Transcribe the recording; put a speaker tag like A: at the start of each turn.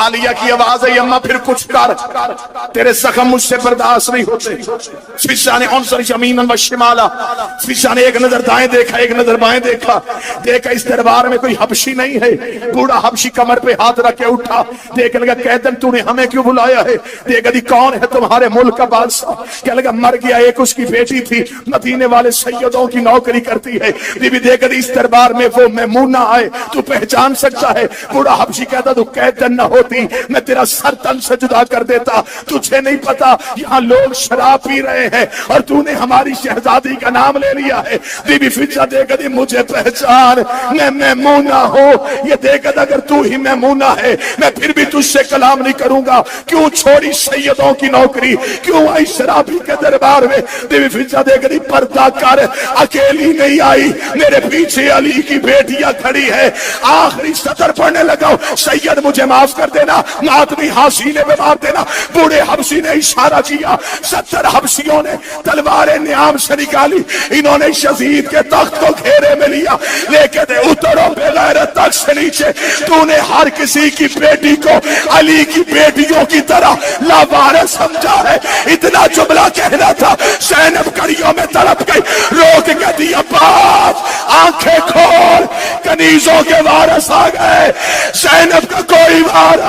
A: عالیہ کی آواز ہے اما پھر کچھ کر، تیرے زخم مجھ سے برداشت نہیں ہوتے۔ فضا نے انصر یمینا و شمالا، فضا نے ایک نظر دائیں دیکھا ایک نظر بائیں دیکھا، دیکھا اس دربار میں کوئی حبشی نہیں ہے۔ بوڑھا حبشی کمر پہ ہاتھ رکھ کے اٹھا، دیکھنے لگا کہتے تو نے ہمیں کیوں بلایا ہے؟ دیکھا دی کون ہے تمہارے ملک کا بادشاہ؟ کہنے لگا مر گیا، ایک اس کی بیٹی تھی، مدینے والے سیدوں کی نوکری کرتی ہے۔ بی بی دیکھا دی اس دربار میں وہ میمونہ آئے، تو پہچان سکتا ہے؟ بوڑھا حبشی کہتا تو قیدن نہ ہوتی میں تیرا سر تن سے جدا کر دیتا، تجھے نہیں پتا یہاں لوگ شراب پی رہے ہیں اور تو نے ہماری شہزادی کا نام لے لیا ہے۔ بی بی فضا دیکھا دی مجھے پہچان، میں میمونہ ہوں۔ یہ دیکھا دی اگر تو ہی میمونہ ہے میں پھر بھی تجھ سے کلام نہیں کروں گا، کیوں چھوڑی سیدوں کی نوکری، کیوں آئی شرابی کے دربار میں؟ بی بی فضا دیکھا دی پردہ کر، اکیلی نہیں آئی، میرے پیچھے علی کی بیٹیاں کھڑی ہے۔ آخری سطر پڑھنے لگا، سید مجھے معاف کر دینا، ماتمی حسینے پہ مار دینا۔ بوڑھے حبشی نے اشارہ کیا، 70 حبشیوں نے تلواریں نیام سے نکالی، انہوں نے یزید کے تخت کو گھیرے میں لیا، لے کے دے اترو بغیرت تخت سے نیچے، تو نے ہر کسی کی بیٹی کو علی کی بیٹیوں کی طرح لاوارث سمجھا ہے۔ اتنا جملہ کہنا تھا، زینب کڑیوں میں تڑپ گئی، روک کے دی عباس آنکھیں کھول، کنیزوں کے وارث آ گئے، زینب کا کوئی وارث